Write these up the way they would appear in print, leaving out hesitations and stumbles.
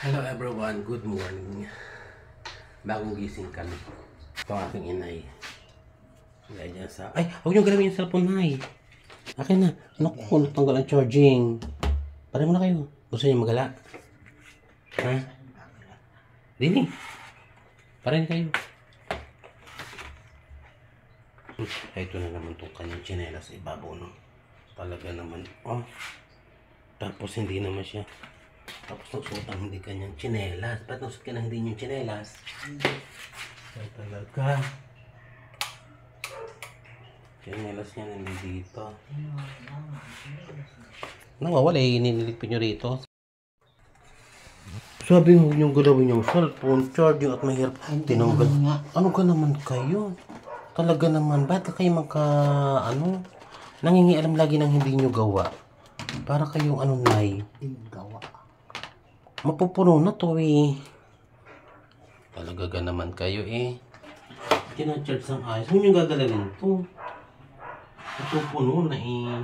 Hello everyone, good morning. Bagong gising kami. Ito ang aking inay. Ganyan sa... Ay! Huwag niyong galawin yung cellphone, Nay. Akin na. Naku, natanggal ang charging. Pare mo na kayo. Gusto niyo magala? Ha? Dini. Pare kayo. Ito na naman itong kanyang tsinelas sa ibabaw, no? Talaga naman. Oh. Tapos hindi naman siya. Tapos nagsuot ang hindi kanyang tsinelas. Ba't nagsuot ka na hindi yung tsinelas? Ay talaga. Tsinelas niya nandito. Nawawala eh. Nililigpin nyo rito. Sabi mo yung galawin yung cellphone, charging at mahirap. Tinanggal. Ano ka naman kayo? Talaga naman. Ba't kayo nangingialam lagi ng hindi nyo gawa? Para kayong Nay. Gawa. Mapupuno na to eh. Talaga naman kayo eh. Kinacharge ang ayos. Huwag nyo gagalawin to. Mapupuno na eh.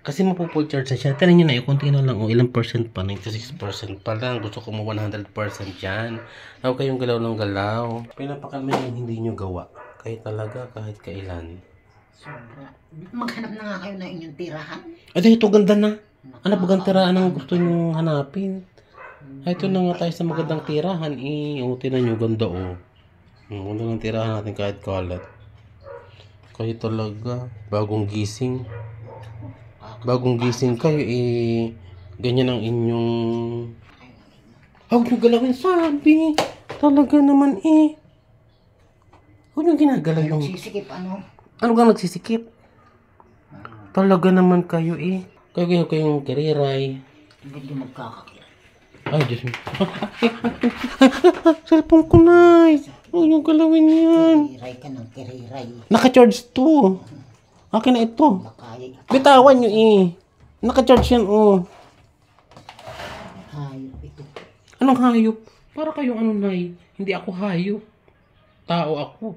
Kasi mapupull charge na siya. Tala nyo na yung konti na lang. O ilang percent pa? 96% pa lang. Gusto ko mo 100% dyan. Huwag kayong galaw ng galaw. Pinapakalma yung hindi nyo gawa. Kayo talaga kahit kailan. Sobra. Maghanap na nga kayo na inyong tirahan. Ay, ito ganda na. Ano ba ang tirahan ang gusto nyo hanapin? Ay, ito na nga tayo sa magandang tirahan. O, tinan nyo, ganda o. Ganda ng tirahan natin kahit kalat. Kayo talaga. Bagong gising. Bagong gising kayo ganyan ang inyong... Huwag nyo galawin sabi. Talaga naman Huwag nyo ginagalaw yung... Sisikip ano? Ano ka nagsisikip? Talaga naman kayo kayong kiriray. Hindi magkakakira. Ay, Diyos mo. Cellphone ko na. Huwag nyo galawin yan. Kiriray ka ng kiriray. Naka-charge to. Akin na ito. Makaya. Bitawan nyo Naka-charge yan Hayop ito. Anong hayop? Para kayong Nay. Hindi ako hayop. Tao ako.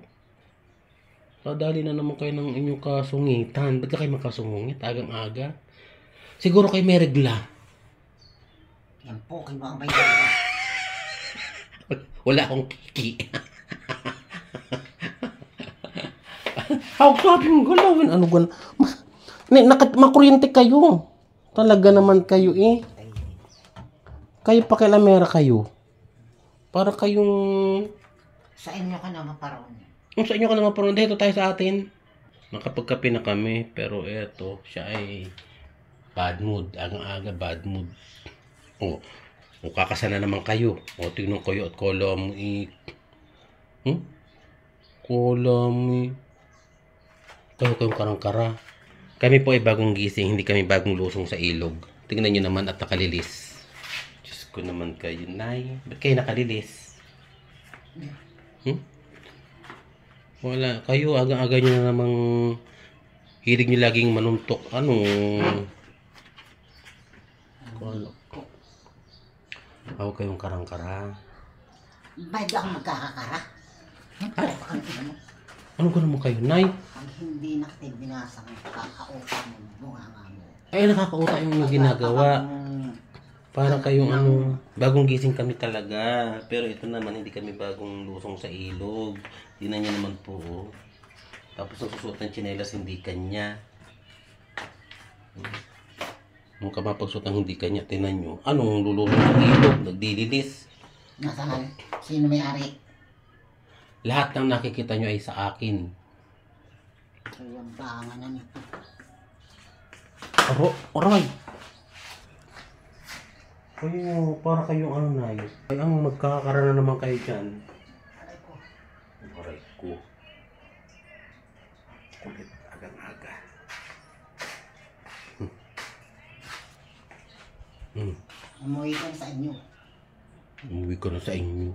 Padali na naman kayo ng inyong kasungitan. Ba't ka kayo makasungungit? Agang-aga. Siguro kayo may regla. Yan po, kayo mga bayad. Wala akong kiki. Hawag sabi mong galawin. Ano gano'n? Makuryente kayo. Talaga naman kayo Kayo pakilamera kayo. Para kayong... Sa inyo ka na maparoon. Sa inyo ka naman parang dito tayo sa atin. Nakapagkape na kami. Pero eto, siya ay bad mood. Agang-aga bad mood. O kakasana naman kayo. O tingnan kayo at kola mo Kola mo kayong karang-kara. Kami po ay bagong gising. Hindi kami bagong lusong sa ilog. Tingnan nyo naman at nakalilis. Diyos ko naman kayo, Nay. Ba't kayo nakalilis? Wala. Kayo, aga-aga nyo na namang hilig nyo laging manuntok. Ako kayong karang-kara. Ba't ako magkakakara? Ano ka naman kayo, Nay? Pag hindi natin binasang kakauta mo, bunganga mo. Ay, nakakauta yung ginagawa. Para kayong bagong gising kami talaga. Pero ito naman, hindi kami bagong lusong sa ilog. Tingnan niya naman po. Tapos nagsusuot ng tsinelas, hindi kanya. Nung ka mapagsuot ng hindi kanya, tingnan nyo. Anong lulusong sa ilog? Nagdililis. Nasaan? Sino may-ari? Lahat ng nakikita nyo ay sa akin. Kayang bangan na nito. Aray! Kayo, para kayong Nay. Ay, magkakakaroon na naman kayo dyan. Aray ko. Kulit, agang-aga. Umuwi ka na sa inyo. Umuwi ka na sa inyo.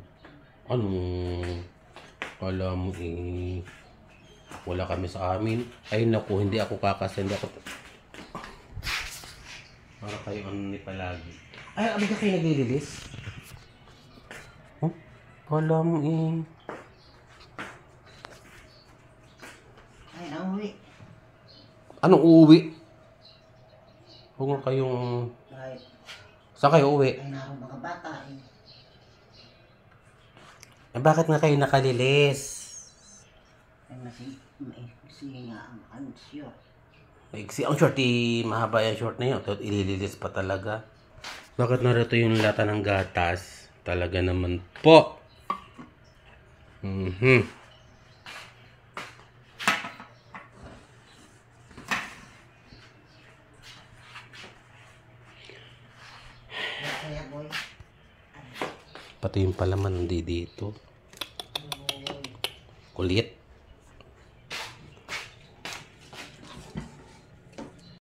Kala mo wala kami sa amin. Ay naku, hindi ako kakasend ako. Para kayo ni palagi. Ay, abi ka kayo naglililis? Kala mo Ay, nauwi. Anong uuwi? Huwag nga kayong... Ay, Saan kayo uwi? ay naroon mga bata. Eh, bakit nga kayo nakalilis? Kasi nga ang short. Maiksi ang short, mahaba yung short na yun. At ilililis pa talaga. Bakit narito yung lata ng gatas? Talaga naman po. Kaya boy, Pati yung palaman hindi dito. Kulit.